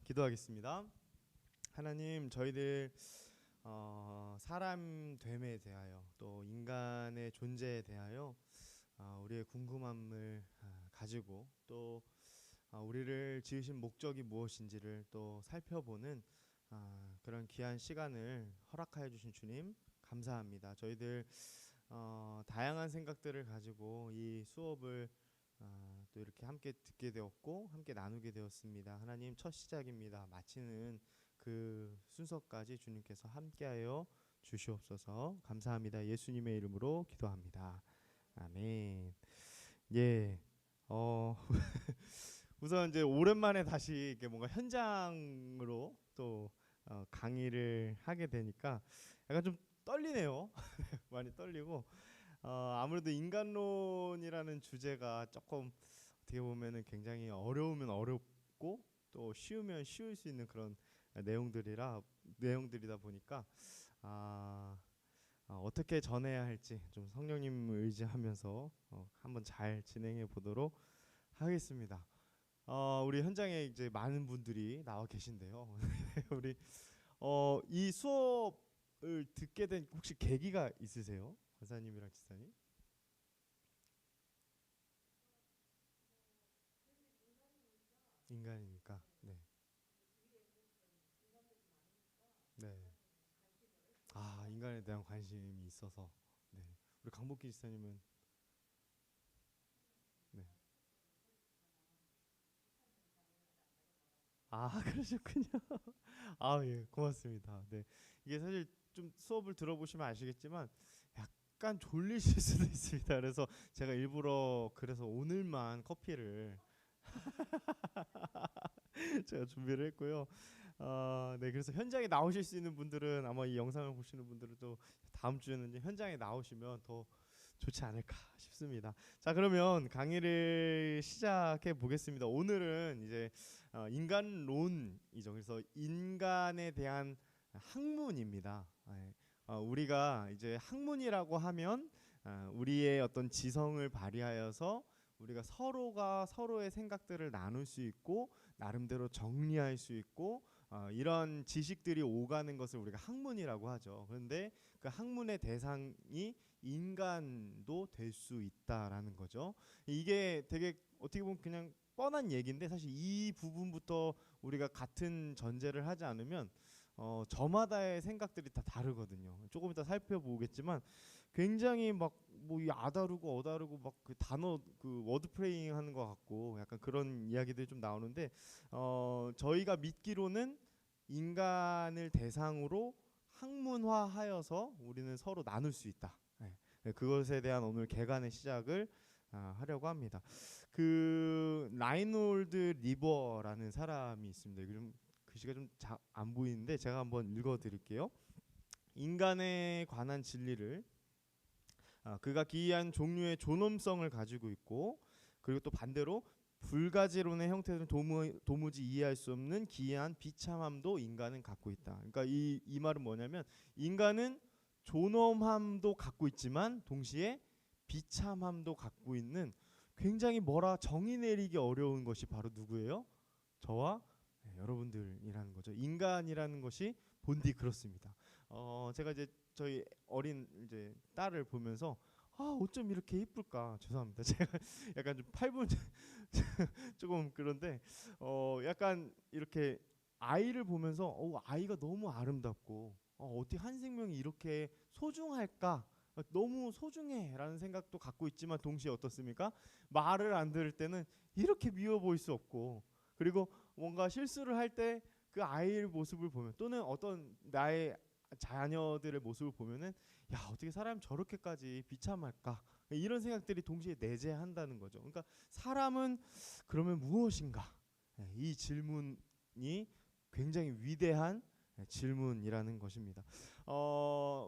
기도하겠습니다. 하나님, 저희들 사람 됨에 대하여 또 인간의 존재에 대하여 우리의 궁금함을 가지고 또 우리를 지으신 목적이 무엇인지를 또 살펴보는 그런 귀한 시간을 허락하여 주신 주님 감사합니다. 저희들 다양한 생각들을 가지고 이 수업을 또 이렇게 함께 듣게 되었고 함께 나누게 되었습니다. 하나님, 첫 시작입니다. 마치는 그 순서까지 주님께서 함께하여 주시옵소서. 감사합니다. 예수님의 이름으로 기도합니다. 아멘. 예. 우선 이제 오랜만에 다시 이렇게 뭔가 현장으로 또 강의를 하게 되니까 약간 좀 떨리네요. 많이 떨리고 아무래도 인간론이라는 주제가 조금 어떻게 보면은 굉장히 어려우면 어렵고 또 쉬우면 쉬울 수 있는 그런 내용들이다 보니까 어떻게 전해야 할지 좀 성령님을 의지하면서 한번 잘 진행해 보도록 하겠습니다. 우리 현장에 이제 많은 분들이 나와 계신데요. 우리 이 수업을 듣게 된 혹시 계기가 있으세요? 권사님이랑 지사님? 인간이니까. 네. 네. 인간에 대한 관심이 있어서. 네. 우리 강복기 지사님은 네. 그러셨군요. 예, 고맙습니다. 네. 이게 사실 좀 수업을 들어보시면 아시겠지만 약간 졸리실 수도 있습니다. 그래서 제가 일부러 그래서 오늘만 커피를 제가 준비를 했고요. 네, 그래서 현장에 나오실 수 있는 분들은 아마 이 영상을 보시는 분들은 또 다음 주에는 이제 현장에 나오시면 더 좋지 않을까 싶습니다. 자, 그러면 강의를 시작해 보겠습니다. 오늘은 이제 인간론이죠. 그래서 인간에 대한 학문입니다. 예. 우리가 이제 학문이라고 하면 우리의 어떤 지성을 발휘하여서 우리가 서로가 서로의 생각들을 나눌 수 있고 나름대로 정리할 수 있고 이런 지식들이 오가는 것을 우리가 학문이라고 하죠. 그런데 그 학문의 대상이 인간도 될 수 있다라는 거죠. 이게 되게 어떻게 보면 그냥 뻔한 얘기인데 사실 이 부분부터 우리가 같은 전제를 하지 않으면 저마다의 생각들이 다 다르거든요. 조금 이따 살펴보겠지만 굉장히 막 뭐 이 아다르고 어다르고 막 그 단어 그 워드 플레잉 하는 것 같고 약간 그런 이야기들이 좀 나오는데 저희가 믿기로는 인간을 대상으로 학문화하여서 우리는 서로 나눌 수 있다. 네. 그것에 대한 오늘 개관의 시작을 하려고 합니다. 그 라이놀드 리버라는 사람이 있습니다. 이거 좀 글씨가 좀 안 보이는데 제가 한번 읽어드릴게요. 인간에 관한 진리를 그가 기이한 종류의 존엄성을 가지고 있고 그리고 또 반대로 불가지론의 형태는 도무지 이해할 수 없는 기이한 비참함도 인간은 갖고 있다. 그러니까 이 말은 뭐냐면 인간은 존엄함도 갖고 있지만 동시에 비참함도 갖고 있는 굉장히 정의 내리기 어려운 것이 바로 누구예요? 저와 여러분들이라는 거죠. 인간이라는 것이 본디 그렇습니다. 제가 이제 저희 어린 이제 딸을 보면서 어쩜 이렇게 이쁠까. 죄송합니다. 제가 약간 좀 팔분 조금 그런데 약간 이렇게 아이를 보면서 아이가 너무 아름답고 어떻게 한 생명이 이렇게 소중할까? 너무 소중해라는 생각도 갖고 있지만 동시에 어떻습니까? 말을 안 들을 때는 이렇게 미워 보일 수 없고 그리고 뭔가 실수를 할 때 그 아이의 모습을 보면 또는 어떤 나의 자녀들의 모습을 보면은 야 어떻게 사람 저렇게까지 비참할까 이런 생각들이 동시에 내재한다는 거죠. 그러니까 사람은 그러면 무엇인가 이 질문이 굉장히 위대한 질문이라는 것입니다.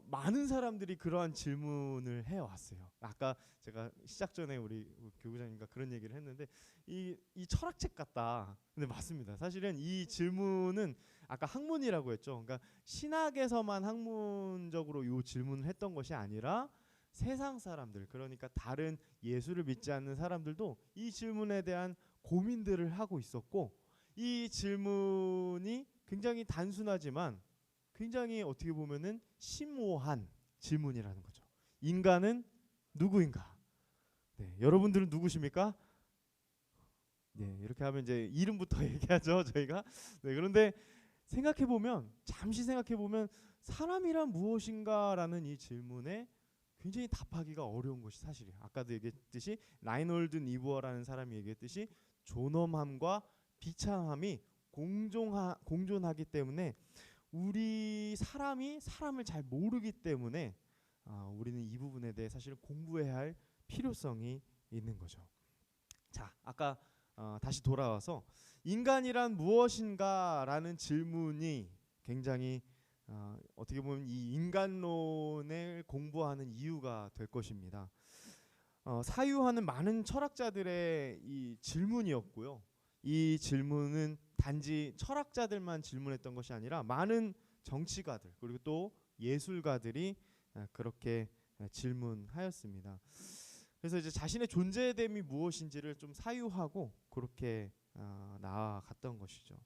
많은 사람들이 그러한 질문을 해왔어요. 아까 제가 시작 전에 우리 교구장님과 그런 얘기를 했는데 이 철학책 같다. 근데 맞습니다. 사실은 이 질문은 아까 학문이라고 했죠. 그러니까 신학에서만 학문적으로 이 질문을 했던 것이 아니라 세상 사람들 그러니까 다른 예수를 믿지 않는 사람들도 이 질문에 대한 고민들을 하고 있었고 이 질문이 굉장히 단순하지만 굉장히 어떻게 보면은 심오한 질문이라는 거죠. 인간은 누구인가? 네, 여러분들은 누구십니까? 네, 이렇게 하면 이제 이름부터 얘기하죠, 저희가. 네, 그런데 생각해 보면, 잠시 생각해 보면 사람이란 무엇인가라는 이 질문에 굉장히 답하기가 어려운 것이 사실이에요. 아까도 얘기했듯이 라이놀드 니부어라는 사람이 얘기했듯이 존엄함과 비참함이 공존하기 때문에 우리 사람이 사람을 잘 모르기 때문에 우리는 이 부분에 대해 사실 공부해야 할 필요성이 있는 거죠. 자, 아까 다시 돌아와서 인간이란 무엇인가라는 질문이 굉장히 어떻게 보면 이 인간론을 공부하는 이유가 될 것입니다. 사유하는 많은 철학자들의 이 질문이었고요. 이 질문은 단지 철학자들만 질문했던 것이 아니라 많은 정치가들 그리고 또 예술가들이 그렇게 질문하였습니다. 그래서 이제 자신의 존재됨이 무엇인지를 좀 사유하고 그렇게 나아갔던 것이죠.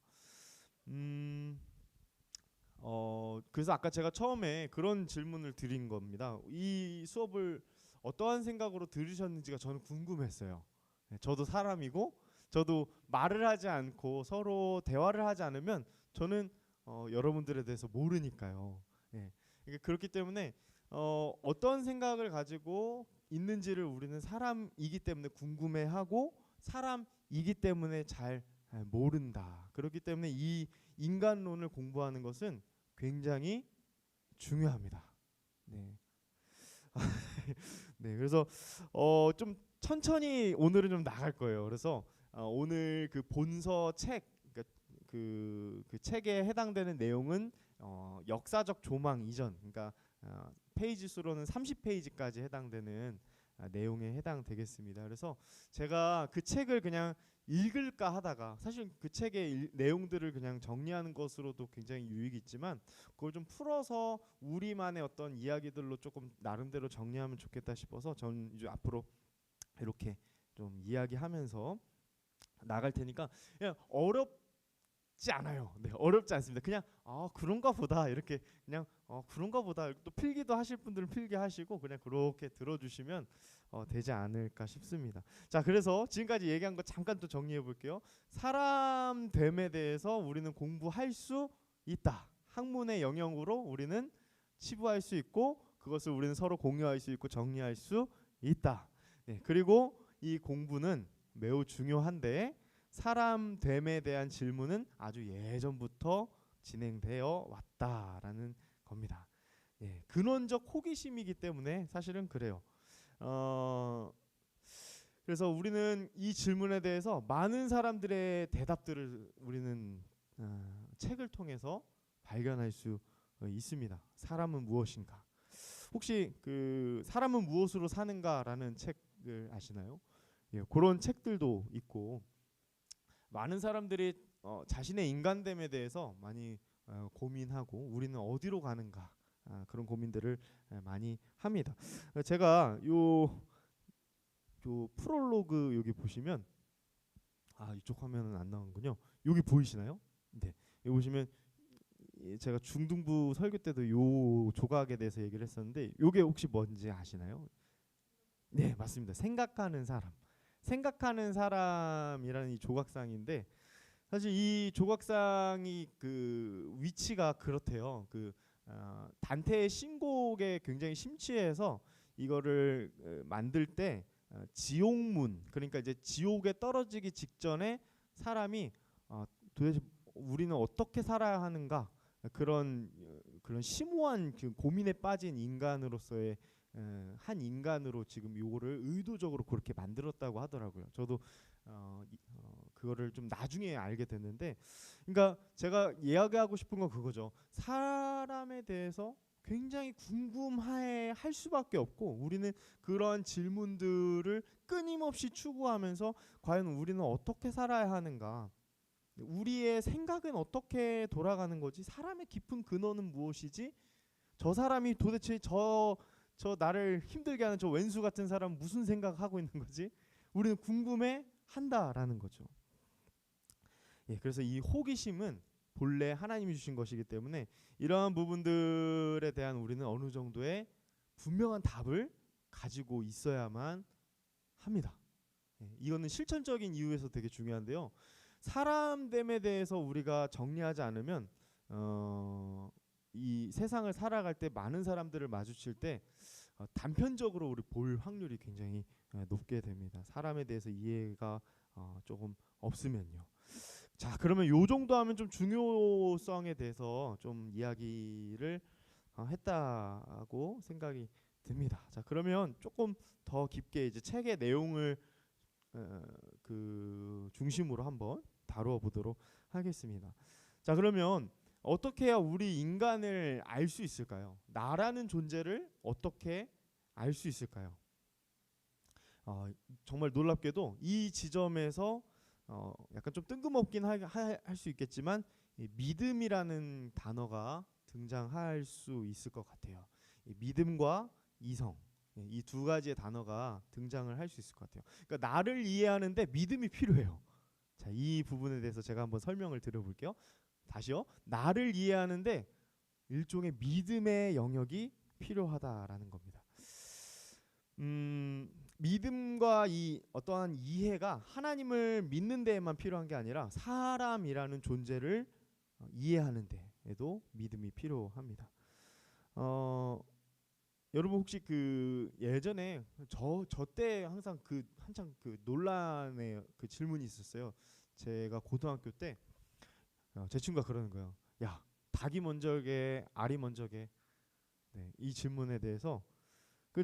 그래서 아까 제가 처음에 그런 질문을 드린 겁니다. 이 수업을 어떠한 생각으로 들으셨는지가 저는 궁금했어요. 저도 사람이고 저도 말을 하지 않고 서로 대화를 하지 않으면 저는 여러분들에 대해서 모르니까요. 예. 그렇기 때문에 어떤 생각을 가지고 있는지를 우리는 사람이기 때문에 궁금해하고 사람이기 때문에 잘 모른다. 그렇기 때문에 이 인간론을 공부하는 것은 굉장히 중요합니다. 네. 네, 그래서 좀 천천히 오늘은 좀 나갈 거예요. 그래서 오늘 그 본서 책, 그러니까 그 책에 해당되는 내용은 역사적 조망 이전, 그러니까 페이지 수로는 30페이지까지 해당되는 내용에 해당되겠습니다. 그래서 제가 그 책을 그냥 읽을까 하다가 사실 그 책의 내용들을 그냥 정리하는 것으로도 굉장히 유익이 있지만 그걸 좀 풀어서 우리만의 어떤 이야기들로 조금 나름대로 정리하면 좋겠다 싶어서 저는 이제 앞으로 이렇게 좀 이야기하면서 나갈 테니까 그냥 어렵지 않아요. 네, 어렵지 않습니다. 그냥 그런가 보다 이렇게 그냥 그런가 보다 또 필기도 하실 분들은 필기 하시고 그냥 그렇게 들어주시면 되지 않을까 싶습니다. 자, 그래서 지금까지 얘기한 거 잠깐 또 정리해 볼게요. 사람됨에 대해서 우리는 공부할 수 있다. 학문의 영역으로 우리는 치부할 수 있고 그것을 우리는 서로 공유할 수 있고 정리할 수 있다. 네, 그리고 이 공부는 매우 중요한데 사람됨에 대한 질문은 아주 예전부터 진행되어 왔다라는 겁니다. 예, 근원적 호기심이기 때문에 사실은 그래요. 그래서 우리는 이 질문에 대해서 많은 사람들의 대답들을 우리는 책을 통해서 발견할 수 있습니다. 사람은 무엇인가? 혹시 그 사람은 무엇으로 사는가라는 책을 아시나요? 예, 그런 책들도 있고 많은 사람들이 자신의 인간됨에 대해서 많이 고민하고 우리는 어디로 가는가 그런 고민들을 많이 합니다. 제가 요 프롤로그 여기 보시면 이쪽 화면은 안 나오는군요. 여기 보이시나요? 네. 여기 보시면 제가 중등부 설교 때도 요 조각에 대해서 얘기를 했었는데 요게 혹시 뭔지 아시나요? 네, 맞습니다. 생각하는 사람이라는 이 조각상인데 사실 이 조각상이 그 위치가 그렇대요. 그 단테의 신곡에 굉장히 심취해서 이거를 만들 때 지옥문, 그러니까 이제 지옥에 떨어지기 직전에 사람이 도대체 우리는 어떻게 살아야 하는가 그런 심오한 그 고민에 빠진 인간으로서의 한 인간으로 지금 요거를 의도적으로 그렇게 만들었다고 하더라고요. 저도 그거를 좀 나중에 알게 됐는데, 그러니까 제가 이야기하고 싶은 건 그거죠. 사람에 대해서 굉장히 궁금해 할 수밖에 없고 우리는 그런 질문들을 끊임없이 추구하면서 과연 우리는 어떻게 살아야 하는가, 우리의 생각은 어떻게 돌아가는 거지, 사람의 깊은 근원은 무엇이지, 저 사람이 도대체 저 나를 힘들게 하는 저 왼수 같은 사람 무슨 생각하고 있는 거지, 우리는 궁금해 한다라는 거죠. 그래서 이 호기심은 본래 하나님이 주신 것이기 때문에 이러한 부분들에 대한 우리는 어느 정도의 분명한 답을 가지고 있어야만 합니다. 이거는 실천적인 이유에서 되게 중요한데요. 사람됨에 대해서 우리가 정리하지 않으면 이 세상을 살아갈 때 많은 사람들을 마주칠 때 단편적으로 우리 볼 확률이 굉장히 높게 됩니다. 사람에 대해서 이해가 조금 없으면요. 자, 그러면 요 정도 하면 좀 중요성에 대해서 좀 이야기를 했다고 생각이 듭니다. 자, 그러면 조금 더 깊게 이제 책의 내용을 그 중심으로 한번 다루어 보도록 하겠습니다. 자, 그러면 어떻게 해야 우리 인간을 알 수 있을까요? 나라는 존재를 어떻게 알 수 있을까요? 정말 놀랍게도 이 지점에서 약간 좀 뜬금없긴 할 수 있겠지만 이 믿음이라는 단어가 등장할 수 있을 것 같아요. 이 믿음과 이성, 이 두 가지의 단어가 등장을 할 수 있을 것 같아요. 그러니까 나를 이해하는데 믿음이 필요해요. 자, 이 부분에 대해서 제가 한번 설명을 드려볼게요. 다시요. 나를 이해하는데 일종의 믿음의 영역이 필요하다라는 겁니다. 믿음과 이 어떠한 이해가 하나님을 믿는 데에만 필요한 게 아니라 사람이라는 존재를 이해하는 데에도 믿음이 필요합니다. 여러분 혹시 그 예전에 저 때 항상 한창 그 논란의 그 질문이 있었어요. 제가 고등학교 때 제 친구가 그러는 거예요. 야, 닭이 먼저게 알이 먼저게? 네, 이 질문에 대해서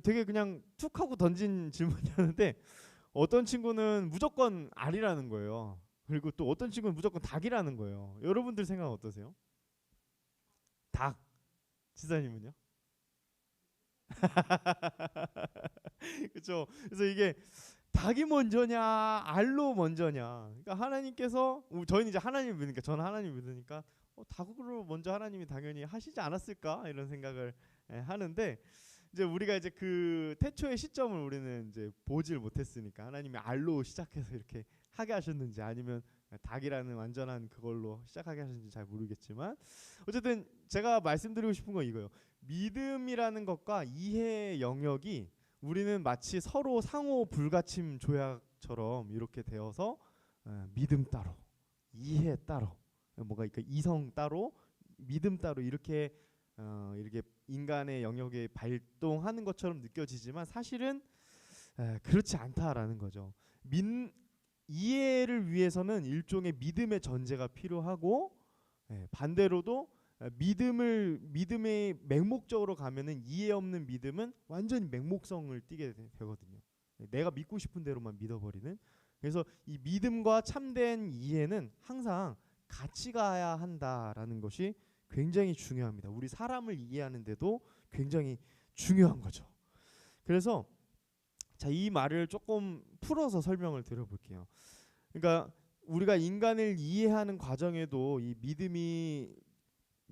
되게 그냥 툭 하고 던진 질문이었는데 어떤 친구는 무조건 알이라는 거예요. 그리고 또 어떤 친구는 무조건 닭이라는 거예요. 여러분들 생각은 어떠세요? 닭. 지사님은요? 그렇죠. 그래서 이게 닭이 먼저냐 알로 먼저냐. 그러니까 하나님께서 저희는 이제 하나님 믿으니까 저는 하나님 믿으니까 닭으로 먼저 하나님이 당연히 하시지 않았을까 이런 생각을 하는데 이제 우리가 이제 그 태초의 시점을 우리는 이제 보질 못했으니까 하나님이 알로 시작해서 이렇게 하게 하셨는지 아니면 닭이라는 완전한 그걸로 시작하게 하셨는지 잘 모르겠지만 어쨌든 제가 말씀드리고 싶은 건 이거예요. 믿음이라는 것과 이해의 영역이 우리는 마치 서로 상호 불가침 조약처럼 이렇게 되어서 믿음 따로, 이해 따로, 뭔가 그러니까 이성 따로, 믿음 따로 이렇게 인간의 영역에 발동하는 것처럼 느껴지지만 사실은 그렇지 않다라는 거죠. 이해를 위해서는 일종의 믿음의 전제가 필요하고 반대로도 믿음의 맹목적으로 가면은 이해 없는 믿음은 완전히 맹목성을 띠게 되거든요. 내가 믿고 싶은 대로만 믿어버리는. 그래서 이 믿음과 참된 이해는 항상 같이 가야 한다라는 것이 굉장히 중요합니다. 우리 사람을 이해하는데도 굉장히 중요한 거죠. 그래서 자, 이 말을 조금 풀어서 설명을 드려볼게요. 그러니까 우리가 인간을 이해하는 과정에도 이 믿음이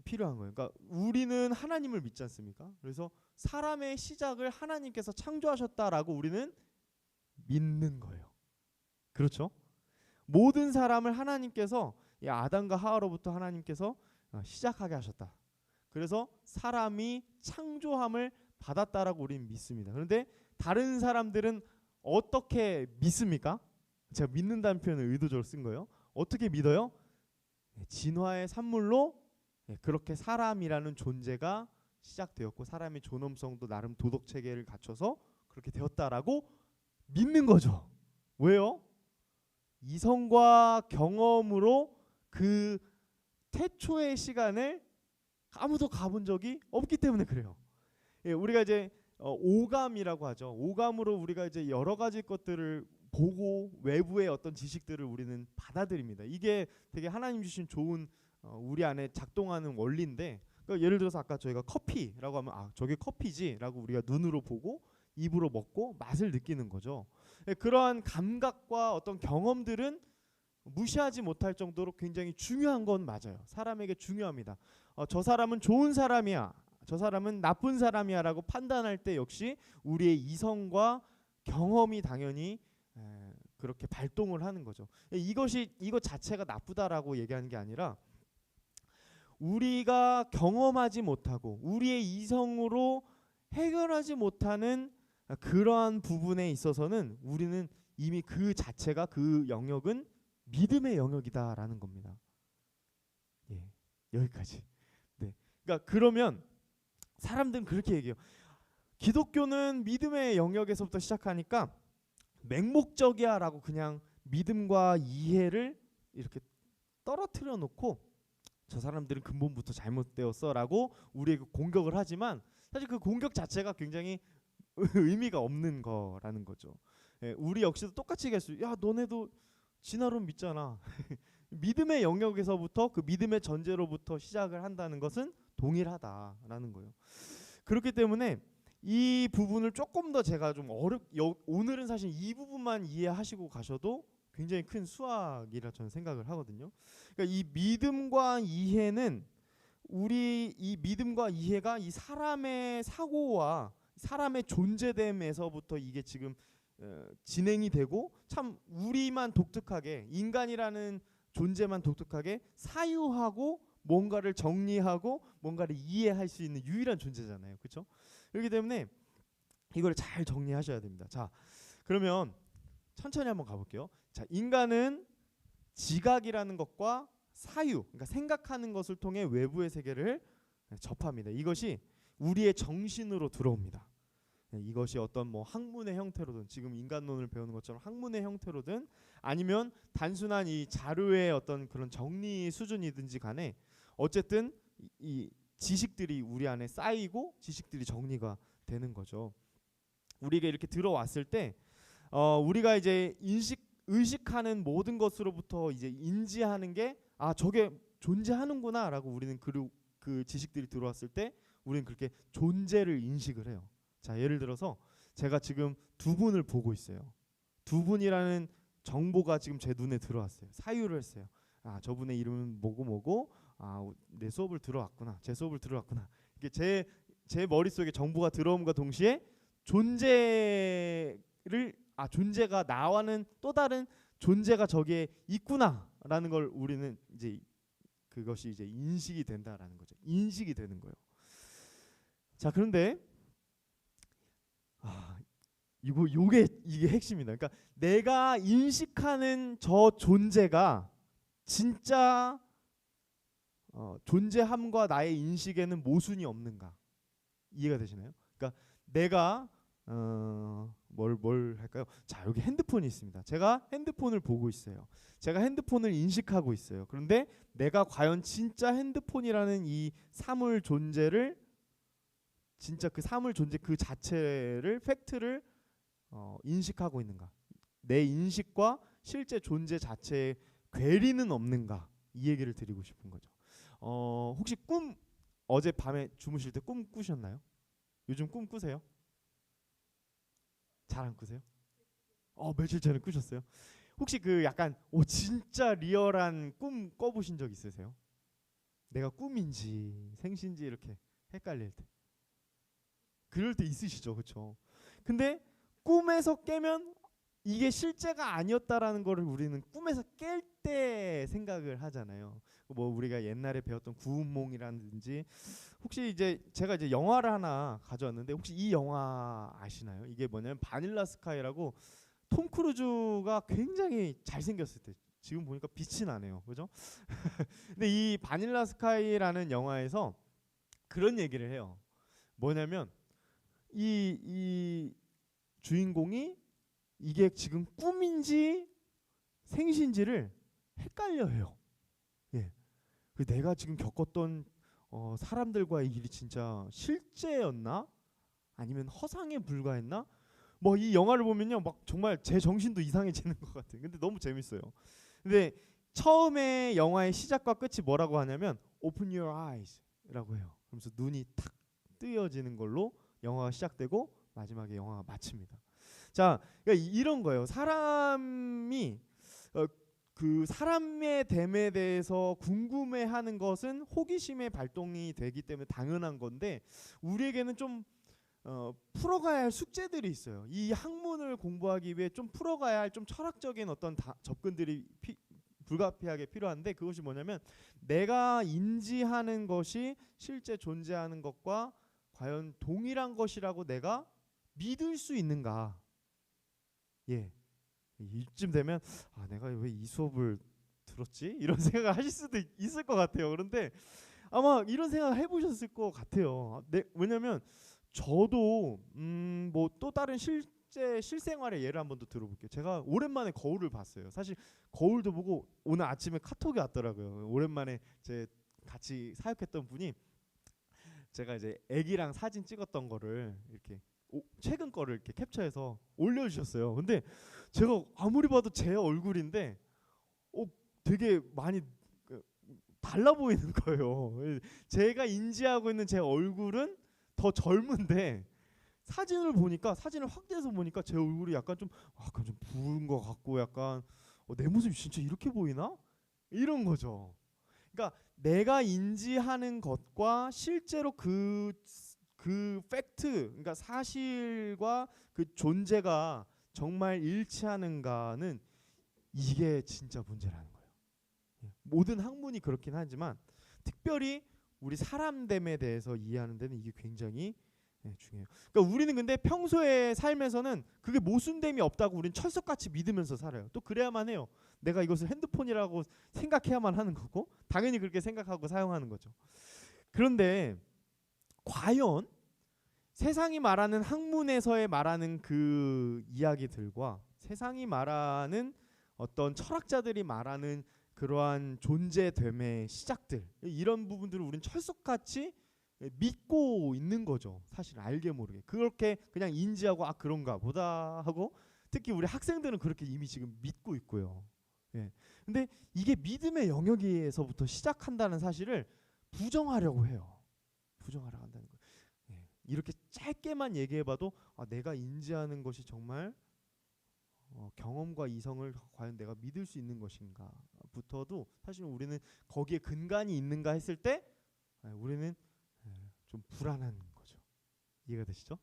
필요한 거예요. 그러니까 우리는 하나님을 믿지 않습니까? 그래서 사람의 시작을 하나님께서 창조하셨다라고 우리는 믿는 거예요. 그렇죠? 모든 사람을 하나님께서 아담과 하와로부터 하나님께서 시작하게 하셨다. 그래서 사람이 창조함을 받았다라고 우리는 믿습니다. 그런데 다른 사람들은 어떻게 믿습니까? 제가 믿는다는 표현을 의도적으로 쓴 거예요. 어떻게 믿어요? 진화의 산물로 그렇게 사람이라는 존재가 시작되었고 사람의 존엄성도 나름 도덕 체계를 갖춰서 그렇게 되었다라고 믿는 거죠. 왜요? 이성과 경험으로 그 태초의 시간을 아무도 가본 적이 없기 때문에 그래요. 우리가 이제 오감이라고 하죠. 오감으로 우리가 이제 여러 가지 것들을 보고 외부의 어떤 지식들을 우리는 받아들입니다. 이게 되게 하나님 주신 좋은 우리 안에 작동하는 원리인데 그러니까 예를 들어서 아까 저희가 커피라고 하면 저게 커피지라고 우리가 눈으로 보고 입으로 먹고 맛을 느끼는 거죠. 그러한 감각과 어떤 경험들은 무시하지 못할 정도로 굉장히 중요한 건 맞아요. 사람에게 중요합니다. 저 사람은 좋은 사람이야, 저 사람은 나쁜 사람이야 라고 판단할 때 역시 우리의 이성과 경험이 당연히 그렇게 발동을 하는 거죠. 이것 자체가 나쁘다라고 얘기하는 게 아니라 우리가 경험하지 못하고 우리의 이성으로 해결하지 못하는 그러한 부분에 있어서는 우리는 이미 그 자체가 그 영역은 믿음의 영역이다라는 겁니다. 예, 여기까지. 네, 그러니까 그러면 사람들은 그렇게 얘기해요. 기독교는 믿음의 영역에서부터 시작하니까 맹목적이야라고 그냥 믿음과 이해를 이렇게 떨어뜨려 놓고 저 사람들은 근본부터 잘못되었어라고 우리에게 공격을 하지만 사실 그 공격 자체가 굉장히 의미가 없는 거라는 거죠. 예, 우리 역시도 똑같이 얘기할 수. 야, 너네도 진화론 믿잖아. 믿음의 영역에서부터 그 믿음의 전제로부터 시작을 한다는 것은 동일하다라는 거예요. 그렇기 때문에 이 부분을 조금 더 제가 좀 오늘은 사실 이 부분만 이해하시고 가셔도 굉장히 큰 수학이라 저는 생각을 하거든요. 그러니까 이 믿음과 이해는 이 믿음과 이해가 이 사람의 사고와 사람의 존재됨에서부터 이게 지금 진행이 되고 참 우리만 독특하게 인간이라는 존재만 독특하게 사유하고 뭔가를 정리하고 뭔가를 이해할 수 있는 유일한 존재잖아요. 그렇죠? 그렇기 때문에 이걸 잘 정리하셔야 됩니다. 자, 그러면 천천히 한번 가볼게요. 자, 인간은 지각이라는 것과 사유, 그러니까 생각하는 것을 통해 외부의 세계를 접합니다. 이것이 우리의 정신으로 들어옵니다. 이것이 어떤 뭐 학문의 형태로든 지금 인간론을 배우는 것처럼 학문의 형태로든 아니면 단순한 이 자료의 어떤 그런 정리 수준이든지 간에 어쨌든 이 지식들이 우리 안에 쌓이고 지식들이 정리가 되는 거죠. 우리가 이렇게 들어왔을 때 우리가 이제 의식하는 모든 것으로부터 이제 인지하는 게 저게 존재하는구나라고 우리는 그 지식들이 들어왔을 때 우리는 그렇게 존재를 인식을 해요. 자, 예를 들어서 제가 지금 두 분을 보고 있어요. 두 분이라는 정보가 지금 제 눈에 들어왔어요. 사유를 했어요. 저분의 이름은 뭐고 내 수업을 들어왔구나. 제 수업을 들어왔구나. 이게 제 머릿속에 정보가 들어옴과 동시에 존재가 나와는 또 다른 존재가 저기에 있구나라는 걸 우리는 이제 그것이 이제 인식이 된다라는 거죠. 인식이 되는 거예요. 자, 그런데 이게 핵심이다. 그러니까 내가 인식하는 저 존재가 진짜 존재함과 나의 인식에는 모순이 없는가? 이해가 되시나요? 그러니까 내가 뭘 할까요? 자, 여기 핸드폰이 있습니다. 제가 핸드폰을 보고 있어요. 제가 핸드폰을 인식하고 있어요. 그런데 내가 과연 진짜 핸드폰이라는 이 사물 존재를 진짜 그 사물 존재 그 자체를 팩트를 인식하고 있는가? 내 인식과 실제 존재 자체에 괴리는 없는가? 이 얘기를 드리고 싶은 거죠. 혹시 어제 밤에 주무실 때 꿈 꾸셨나요? 요즘 꿈 꾸세요? 잘 안 꾸세요? 며칠 전에 꾸셨어요? 혹시 그 약간 진짜 리얼한 꿈 꿔보신 적 있으세요? 내가 꿈인지 생신지 이렇게 헷갈릴 때. 그럴 때 있으시죠, 그렇죠? 근데 꿈에서 깨면 이게 실제가 아니었다라는 거를 우리는 꿈에서 깰 때 생각을 하잖아요. 뭐 우리가 옛날에 배웠던 구운몽이라든지 혹시 이제 제가 이제 영화를 하나 가져왔는데 혹시 이 영화 아시나요? 이게 뭐냐면 바닐라 스카이라고 톰 크루즈가 굉장히 잘생겼을 때 지금 보니까 빛이 나네요, 그죠? 근데 이 바닐라 스카이라는 영화에서 그런 얘기를 해요. 뭐냐면 이 주인공이 이게 지금 꿈인지 생신지를 헷갈려해요. 예, 내가 지금 겪었던 사람들과의 일이 진짜 실제였나? 아니면 허상에 불과했나? 뭐 이 영화를 보면요, 막 정말 제 정신도 이상해지는 것 같아요. 근데 너무 재밌어요. 근데 처음에 영화의 시작과 끝이 뭐라고 하냐면 Open your eyes라고 해요. 그러면서 눈이 탁 뜨여지는 걸로 영화가 시작되고 마지막에 영화가 마칩니다. 자, 그러니까 이런 거예요. 사람이 그 사람의 됨에 대해서 궁금해하는 것은 호기심의 발동이 되기 때문에 당연한 건데 우리에게는 좀 풀어가야 할 숙제들이 있어요. 이 학문을 공부하기 위해 좀 풀어가야 할 좀 철학적인 어떤 접근들이 불가피하게 필요한데, 그것이 뭐냐면 내가 인지하는 것이 실제 존재하는 것과 과연 동일한 것이라고 내가 믿을 수 있는가. 예, 이쯤 되면 내가 왜 이 수업을 들었지? 이런 생각을 하실 수도 있을 것 같아요. 그런데 아마 이런 생각 해보셨을 것 같아요. 네, 왜냐면 저도 뭐 또 다른 실생활의 예를 한번 더 들어볼게요. 제가 오랜만에 거울을 봤어요. 사실 거울도 보고 오늘 아침에 카톡이 왔더라고요. 오랜만에 제 같이 사역했던 분이 제가 이제 애기랑 사진 찍었던 거를 이렇게 최근 거를 이렇게 캡처해서 올려주셨어요. 근데 제가 아무리 봐도 제 얼굴인데 되게 많이 달라 보이는 거예요. 제가 인지하고 있는 제 얼굴은 더 젊은데 사진을 확대해서 보니까 제 얼굴이 약간 좀 부은 것 같고, 약간 내 모습이 진짜 이렇게 보이나? 이런 거죠. 그러니까 내가 인지하는 것과 실제로 그 팩트, 그러니까 사실과 그 존재가 정말 일치하는가는 이게 진짜 문제라는 거예요. 모든 학문이 그렇긴 하지만 특별히 우리 사람됨에 대해서 이해하는 데는 이게 굉장히 중요해요. 그러니까 우리는 근데 평소의 삶에서는 그게 모순됨이 없다고 우리는 철석같이 믿으면서 살아요. 또 그래야만 해요. 내가 이것을 핸드폰이라고 생각해야만 하는 거고, 당연히 그렇게 생각하고 사용하는 거죠. 그런데 과연 세상이 말하는 학문에서의 말하는 그 이야기들과 세상이 말하는 어떤 철학자들이 말하는 그러한 존재됨의 시작들, 이런 부분들을 우리는 철석같이 믿고 있는 거죠. 사실 알게 모르게 그렇게 그냥 인지하고 그런가 보다 하고, 특히 우리 학생들은 그렇게 이미 지금 믿고 있고요. 예. 근데 이게 믿음의 영역에서부터 시작한다는 사실을 부정하려고 해요. 부정하려고 한다는 거예요. 예. 이렇게 짧게만 얘기해봐도 내가 인지하는 것이 정말 경험과 이성을 과연 내가 믿을 수 있는 것인가 부터도 사실 우리는 거기에 근간이 있는가 했을 때 우리는 좀 불안한 거죠. 이해가 되시죠?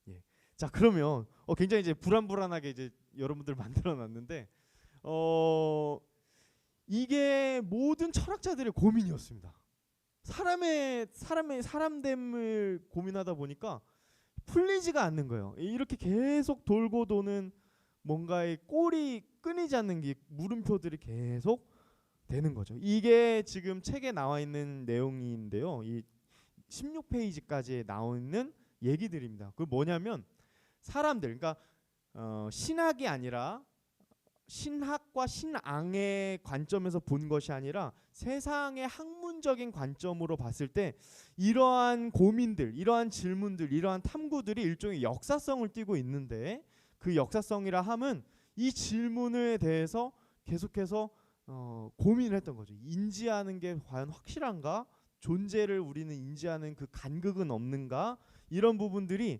예. 자, 그러면 굉장히 이제 불안하게 이제 여러분들 만들어 놨는데 이게 모든 철학자들의 고민이었습니다. 사람됨을 고민하다 보니까 풀리지가 않는 거예요. 이렇게 계속 돌고 도는 뭔가의 꼴이 끊이지 않는 게 물음표들이 계속 되는 거죠. 이게 지금 책에 나와 있는 내용인데요. 이 16페이지까지 나오는 얘기들입니다. 그 뭐냐면 사람들, 그러니까 신학이 아니라 신학과 신앙의 관점에서 본 것이 아니라 세상의 학문적인 관점으로 봤을 때 이러한 고민들, 이러한 질문들, 이러한 탐구들이 일종의 역사성을 띠고 있는데, 그 역사성이라 함은 이 질문에 대해서 계속해서 고민을 했던 거죠. 인지하는 게 과연 확실한가? 존재를 우리는 인지하는 그 간극은 없는가? 이런 부분들이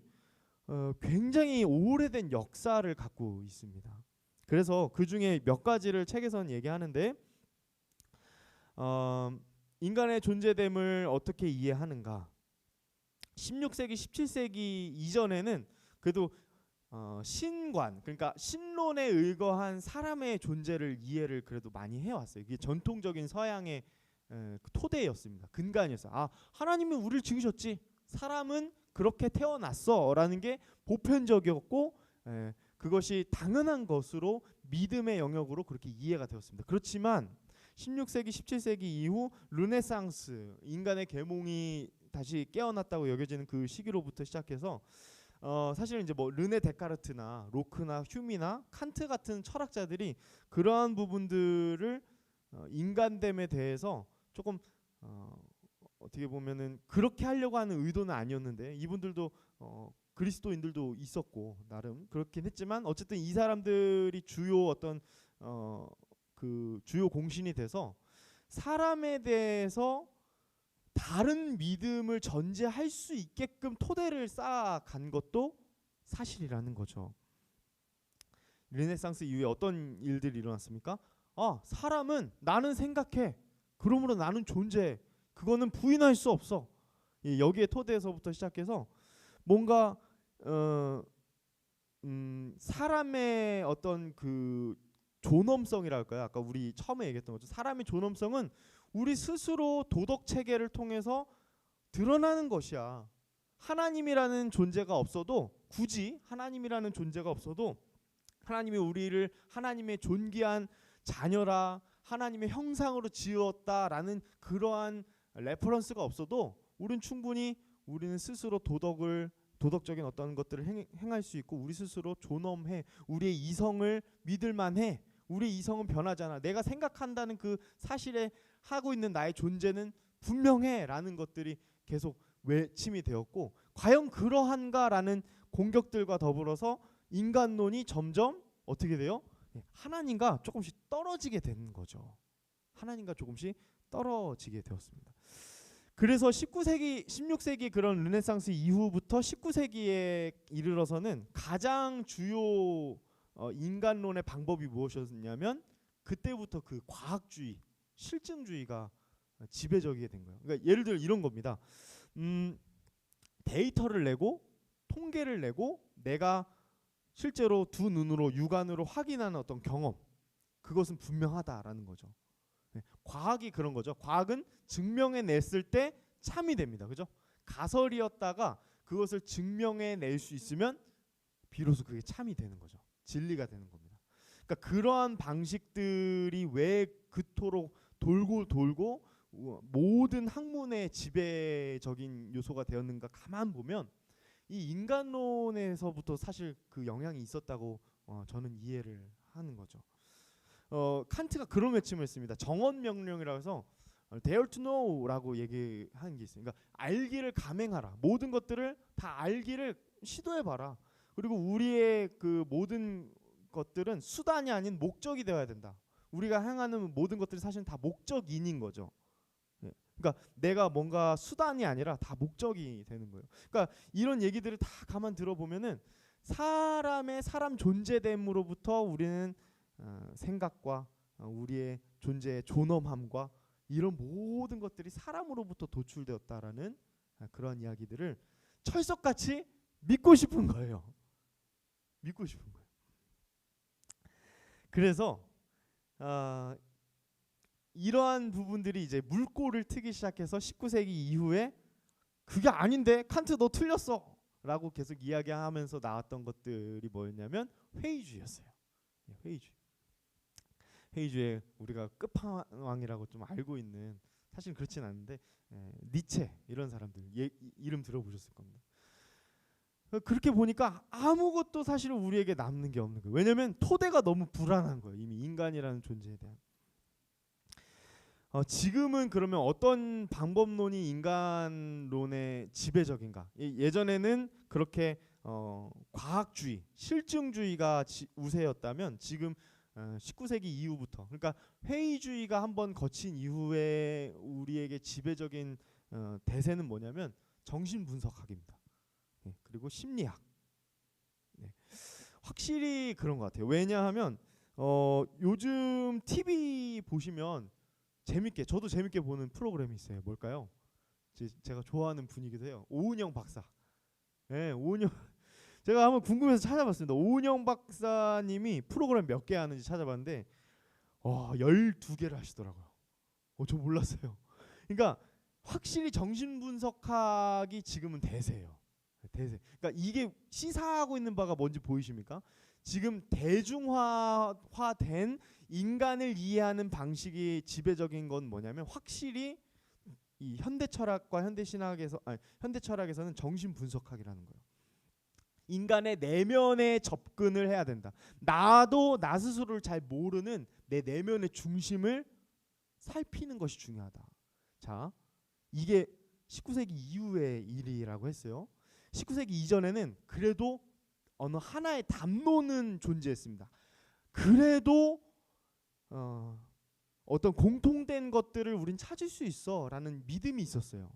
굉장히 오래된 역사를 갖고 있습니다. 그래서 그 중에 몇 가지를 책에서는 얘기하는데, 인간의 존재됨을 어떻게 이해하는가? 16세기, 17세기 이전에는 그래도 신관, 그러니까 신론에 의거한 사람의 존재를 이해를 그래도 많이 해왔어요. 이게 전통적인 서양의 토대였습니다. 근간이었어요. 하나님은 우리를 지으셨지, 사람은 그렇게 태어났어라는 게 보편적이었고, 그것이 당연한 것으로 믿음의 영역으로 그렇게 이해가 되었습니다. 그렇지만 16세기, 17세기 이후 르네상스, 인간의 계몽이 다시 깨어났다고 여겨지는 그 시기로부터 시작해서 사실은 이제 뭐 르네 데카르트나 로크나 휴미나 칸트 같은 철학자들이 그러한 부분들을 인간됨에 대해서 조금 어떻게 보면은 그렇게 하려고 하는 의도는 아니었는데, 이분들도 그리스도인들도 있었고 나름 그렇긴 했지만 어쨌든 이 사람들이 주요 어떤 그 주요 공신이 돼서 사람에 대해서 다른 믿음을 전제할 수 있게끔 토대를 쌓아간 것도 사실이라는 거죠. 르네상스 이후에 어떤 일들이 일어났습니까? 사람은 나는 생각해, 그러므로 나는 존재해, 그거는 부인할 수 없어. 여기에 토대에서부터 시작해서 뭔가 어, 사람의 어떤 그 존엄성이랄까요? 아까 우리 처음에 얘기했던 거죠. 사람의 존엄성은 우리 스스로 도덕 체계를 통해서 드러나는 것이야. 하나님이라는 존재가 없어도, 굳이 하나님이라는 존재가 없어도, 하나님이 우리를 하나님의 존귀한 자녀라, 하나님의 형상으로 지었다라는 그러한 레퍼런스가 없어도 우리는 충분히 우리는 스스로 도덕적인 어떤 것들을 행할 수 있고, 우리 스스로 존엄해. 우리의 이성을 믿을 만해. 우리의 이성은 변하잖아. 내가 생각한다는 그 사실에 하고 있는 나의 존재는 분명해 라는 것들이 계속 외침이 되었고, 과연 그러한가라는 공격들과 더불어서 인간론이 점점 어떻게 돼요? 하나님과 조금씩 떨어지게 되는 거죠. 하나님과 조금씩 떨어지게 되었습니다. 그래서 19세기, 16세기 그런 르네상스 이후부터 19세기에 이르러서는 가장 주요 인간론의 방법이 무엇이었냐면, 그때부터 그 과학주의, 실증주의가 지배적이게 된 거예요. 그러니까 예를 들어 이런 겁니다. 데이터를 내고 통계를 내고 내가 실제로 두 눈으로 육안으로 확인하는 어떤 경험, 그것은 분명하다라는 거죠. 과학이 그런 거죠. 과학은 증명해냈을 때 참이 됩니다. 그죠? 가설이었다가 그것을 증명해낼 수 있으면 비로소 그게 참이 되는 거죠. 진리가 되는 겁니다. 그러니까 그러한 방식들이 왜 그토록 돌고 모든 학문의 지배적인 요소가 되었는가 가만 보면 이 인간론에서부터 사실 그 영향이 있었다고 저는 이해를 하는 거죠. 칸트가 그런 외침을 했습니다. 정언명령이라고 해서 dare to know라고 얘기하는 게 있어요. 그러니까 알기를 감행하라. 모든 것들을 다 알기를 시도해봐라. 그리고 우리의 그 모든 것들은 수단이 아닌 목적이 되어야 된다. 우리가 행하는 모든 것들이 사실은 다 목적인인 거죠. 그러니까 내가 뭔가 수단이 아니라 다 목적이 되는 거예요. 그러니까 이런 얘기들을 다 가만 들어보면은 사람 존재됨으로부터 우리는 생각과 우리의 존재의 존엄함과 이런 모든 것들이 사람으로부터 도출되었다라는 그런 이야기들을 철석같이 믿고 싶은 거예요. 믿고 싶은 거예요. 그래서 이러한 부분들이 이제 물꼬를 트기 시작해서 19세기 이후에 그게 아닌데 칸트 너 틀렸어 라고 계속 이야기하면서 나왔던 것들이 뭐였냐면 회의주의였어요. 회의주의 우리가 끝판왕이라고 좀 알고 있는, 사실 그렇진 않은데 니체 이런 사람들 이름 들어보셨을 겁니다. 그렇게 보니까 아무것도 사실은 우리에게 남는 게 없는 거예요. 왜냐하면 토대가 너무 불안한 거예요. 이미 인간이라는 존재에 대한. 지금은 그러면 어떤 방법론이 인간론의 지배적인가? 예전에는 그렇게 과학주의, 실증주의가 우세였다면 지금 19세기 이후부터, 그러니까 회의주의가 한번 거친 이후에 우리에게 지배적인 대세는 뭐냐면 정신분석학입니다. 그리고 심리학. 확실히 그런 것 같아요. 왜냐하면 요즘 TV 보시면 저도 재밌게 보는 프로그램이 있어요. 뭘까요? 제가 좋아하는 분이기도 해요. 오은영 박사. 오은영. 제가 한번 궁금해서 찾아봤습니다. 오은영 박사님이 프로그램 몇 개 하는지 찾아봤는데 12개를 하시더라고요. 저 몰랐어요. 그러니까 확실히 정신분석학이 지금은 대세예요. 대세. 그러니까 이게 시사하고 있는 바가 뭔지 보이십니까? 지금 대중화된 인간을 이해하는 방식이 지배적인 건 뭐냐면 확실히 이 현대 철학과 현대 철학에서는 정신 분석학이라는 거예요. 인간의 내면에 접근을 해야 된다. 나도 나 스스로를 잘 모르는 내 내면의 중심을 살피는 것이 중요하다. 자, 이게 19세기 이후의 일이라고 했어요. 19세기 이전에는 그래도 어느 하나의 담론은 존재했습니다. 그래도 어떤 공통된 것들을 우린 찾을 수 있어라는 믿음이 있었어요.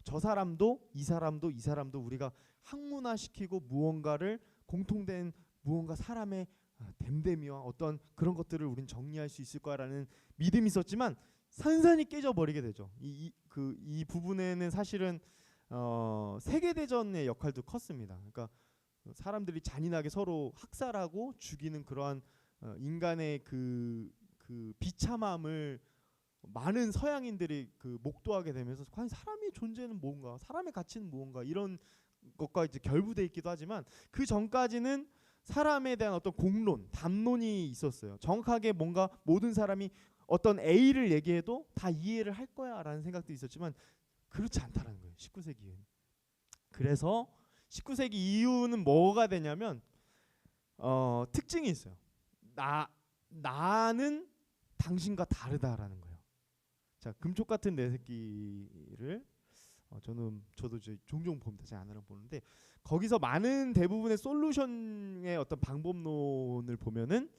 저 사람도 이 사람도 우리가 학문화시키고 무언가를 공통된 무언가 사람의 됨됨이와 어떤 그런 것들을 우린 정리할 수 있을 거라는 믿음이 있었지만 산산이 깨져버리게 되죠. 이 부분에는 사실은 세계 대전의 역할도 컸습니다. 그러니까 사람들이 잔인하게 서로 학살하고 죽이는 그러한 인간의 그 비참함을 많은 서양인들이 그 목도하게 되면서 과연 사람의 존재는 뭔가, 사람의 가치는 뭔가, 이런 것과 이제 결부돼 있기도 하지만 그 전까지는 사람에 대한 어떤 공론, 담론이 있었어요. 정확하게 뭔가 모든 사람이 어떤 A를 얘기해도 다 이해를 할 거야라는 생각도 있었지만 그렇지 않다라는 거예요. 19세기엔. 그래서 19세기 이후는 뭐가 되냐면 특징이 있어요. 나는 당신과 다르다라는 거예요. 자, 금쪽 같은 내 새끼를 저도 종종 봅니다. 제 아내랑 보는데 거기서 많은 대부분의 솔루션의 어떤 방법론을 보면은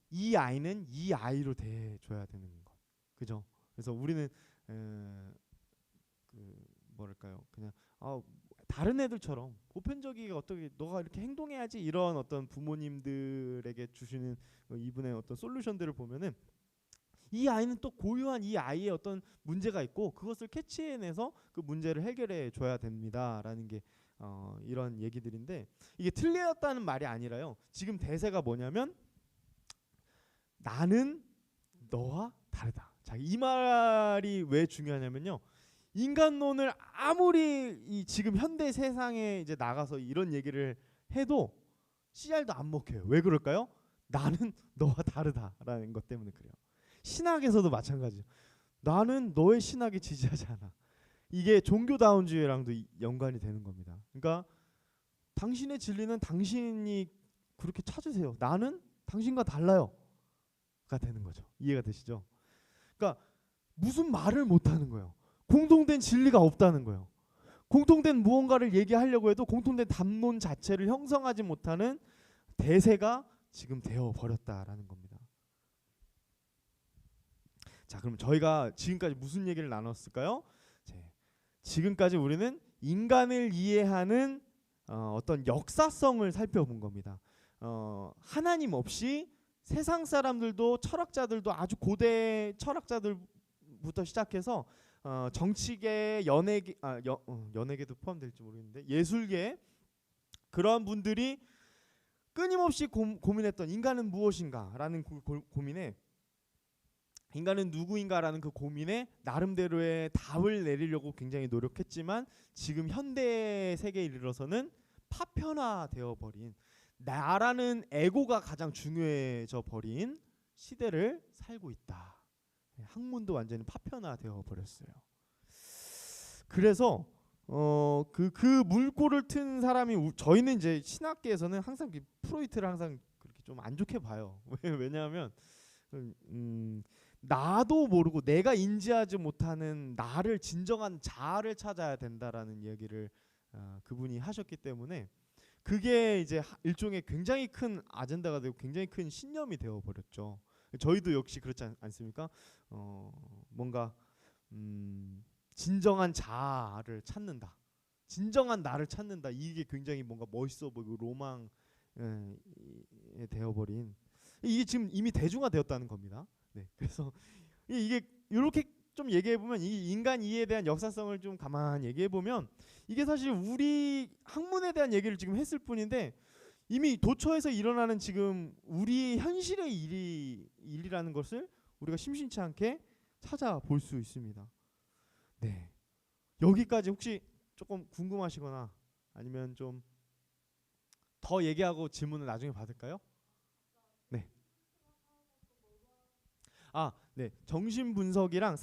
이 아이는 이 아이로 대줘야 되는 거, 그죠? 그래서 우리는 뭐랄까요, 그냥 다른 애들처럼 보편적이게 어떻게 너가 이렇게 행동해야지, 이런 어떤 부모님들에게 주시는 이분의 어떤 솔루션들을 보면은 이 아이는 또 고유한 이 아이의 어떤 문제가 있고 그것을 캐치해내서 그 문제를 해결해 줘야 됩니다라는 게 이런 얘기들인데, 이게 틀렸다는 말이 아니라요. 지금 대세가 뭐냐면 나는 너와 다르다. 자, 이 말이 왜 중요하냐면요. 인간론을 아무리 이 지금 현대 세상에 이제 나가서 이런 얘기를 해도 씨알도 안 먹혀요. 왜 그럴까요? 나는 너와 다르다라는 것 때문에 그래요. 신학에서도 마찬가지죠. 나는 너의 신학에 지지하지 않아. 이게 종교다운주의랑도 연관이 되는 겁니다. 그러니까 당신의 진리는 당신이 그렇게 찾으세요. 나는 당신과 달라요. 가 되는 거죠. 이해가 되시죠? 그러니까 무슨 말을 못 하는 거예요. 공통된 진리가 없다는 거예요. 공통된 무언가를 얘기하려고 해도 공통된 담론 자체를 형성하지 못하는 대세가 지금 되어 버렸다라는 겁니다. 자, 그럼 저희가 지금까지 무슨 얘기를 나눴을까요? 지금까지 우리는 인간을 이해하는 어떤 역사성을 살펴본 겁니다. 하나님 없이 세상 사람들도 철학자들도 아주 고대 철학자들부터 시작해서 정치계, 연예계도 포함될지 모르겠는데 예술계, 그러한 분들이 끊임없이 고민했던 인간은 무엇인가라는 고민에, 인간은 누구인가라는 그 고민에 나름대로의 답을 내리려고 굉장히 노력했지만 지금 현대 세계에 이르러서는 파편화되어 버린, 나라는 에고가 가장 중요해져 버린 시대를 살고 있다. 학문도 완전히 파편화되어 버렸어요. 그래서 그 물꼬를 튼 사람이, 저희는 이제 신학계에서는 항상 프로이트를 항상 그렇게 좀 안 좋게 봐요. 왜냐하면 나도 모르고 내가 인지하지 못하는 나를, 진정한 자아를 찾아야 된다라는 이야기를 그분이 하셨기 때문에 그게 이제 일종의 굉장히 큰 아젠다가 되고 굉장히 큰 신념이 되어 버렸죠. 저희도 역시 그렇지 않습니까? 뭔가 진정한 자아를 찾는다, 진정한 나를 찾는다, 이게 굉장히 뭔가 멋있어 보이고 로망에 되어버린, 이게 지금 이미 대중화되었다는 겁니다. 네, 그래서 이게 이렇게 좀 얘기해 보면, 이 인간 이해에 대한 역사성을 좀 가만히 얘기해 보면 이게 사실 우리 학문에 대한 얘기를 지금 했을 뿐인데 이미 도처에서 일어나는 지금 우리 현실의 일이라는 것을 우리가 심심치 않게 찾아볼 수 있습니다. 네, 여기까지 혹시 조금 궁금하시거나 아니면 좀 더 얘기하고 질문을 나중에 받을까요? 네. 네. 정신 분석이랑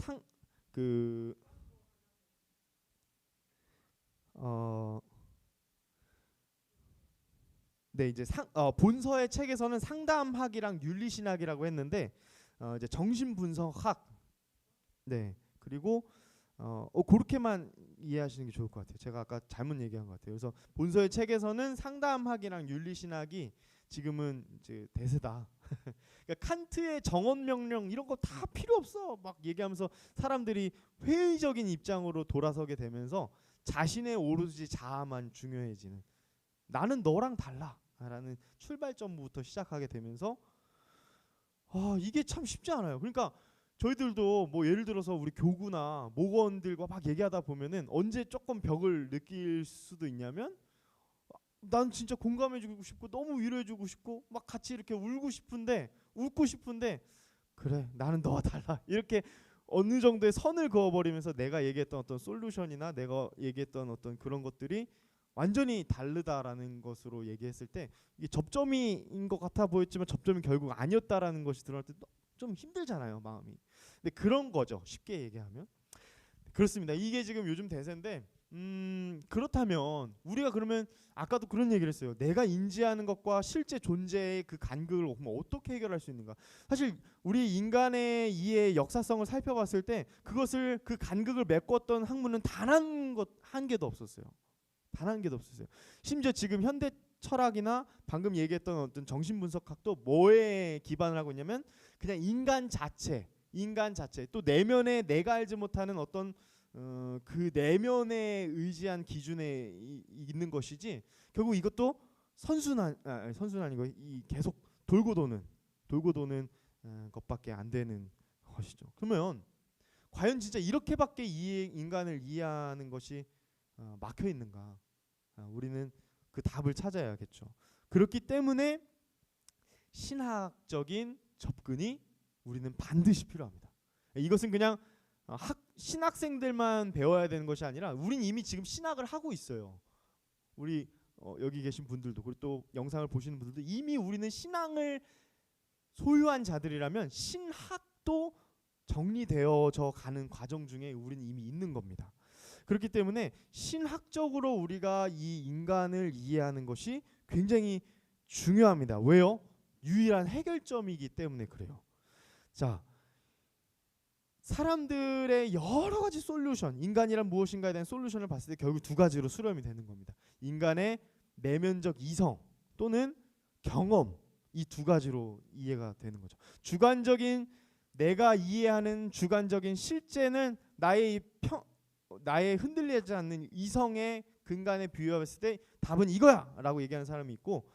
네, 이제 본서의 책에서는 상담학이랑 윤리신학이라고 했는데 이제 정신 분석학. 네. 그리고 그렇게만 이해하시는 게 좋을 것 같아요. 제가 아까 잘못 얘기한 것 같아요. 그래서 본서의 책에서는 상담학이랑 윤리신학이 지금은 이제 대세다. 그러니까 칸트의 정언명령 이런 거 다 필요 없어 막 얘기하면서 사람들이 회의적인 입장으로 돌아서게 되면서 자신의 오로지 자아만 중요해지는, 나는 너랑 달라라는 출발점부터 시작하게 되면서 이게 참 쉽지 않아요. 그러니까 저희들도 뭐 예를 들어서 우리 교구나 목원들과 막 얘기하다 보면은 언제 조금 벽을 느낄 수도 있냐면, 난 진짜 공감해주고 싶고 너무 위로해주고 싶고 막 같이 이렇게 웃고 싶은데 그래 나는 너와 달라 이렇게 어느 정도의 선을 그어버리면서 내가 얘기했던 어떤 솔루션이나 내가 얘기했던 어떤 그런 것들이 완전히 다르다라는 것으로 얘기했을 때 이게 접점인 것 같아 보였지만 접점이 결국 아니었다라는 것이 드러날 때 좀 힘들잖아요, 마음이. 근데 그런 거죠, 쉽게 얘기하면. 그렇습니다. 이게 지금 요즘 대세인데, 그렇다면 우리가 그러면 아까도 그런 얘기를 했어요. 내가 인지하는 것과 실제 존재의 그 간극을 어떻게 해결할 수 있는가. 사실 우리 인간의 이해 역사성을 살펴봤을 때 그것을 그 간극을 메꿨던 학문은 단 한 개도 없었어요. 단 한 개도 없었어요. 심지어 지금 현대 철학이나 방금 얘기했던 어떤 정신분석학도 뭐에 기반을 하고 있냐면 그냥 인간 자체 또 내면에 내가 알지 못하는 어떤 그 내면에 의지한 기준에 있는 것이지, 결국 이것도 선순환이고 이 계속 돌고 도는 것밖에 안 되는 것이죠. 그러면 과연 진짜 이렇게밖에 인간을 이해하는 것이 막혀 있는가? 우리는 그 답을 찾아야겠죠. 그렇기 때문에 신학적인 접근이 우리는 반드시 필요합니다. 이것은 그냥 신학생들만 배워야 되는 것이 아니라 우린 이미 지금 신학을 하고 있어요. 우리 여기 계신 분들도, 그리고 또 영상을 보시는 분들도 이미 우리는 신앙을 소유한 자들이라면 신학도 정리되어져 가는 과정 중에 우리는 이미 있는 겁니다. 그렇기 때문에 신학적으로 우리가 이 인간을 이해하는 것이 굉장히 중요합니다. 왜요? 유일한 해결점이기 때문에 그래요. 자, 사람들의 여러 가지 솔루션, 인간이란 무엇인가에 대한 솔루션을 봤을 때 결국 두 가지로 수렴이 되는 겁니다. 인간의 내면적 이성 또는 경험, 이 두 가지로 이해가 되는 거죠. 주관적인, 내가 이해하는 주관적인 실제는 나의 흔들리지 않는 이성의 근간에 비유했을 때 답은 이거야 라고 얘기하는 사람이 있고,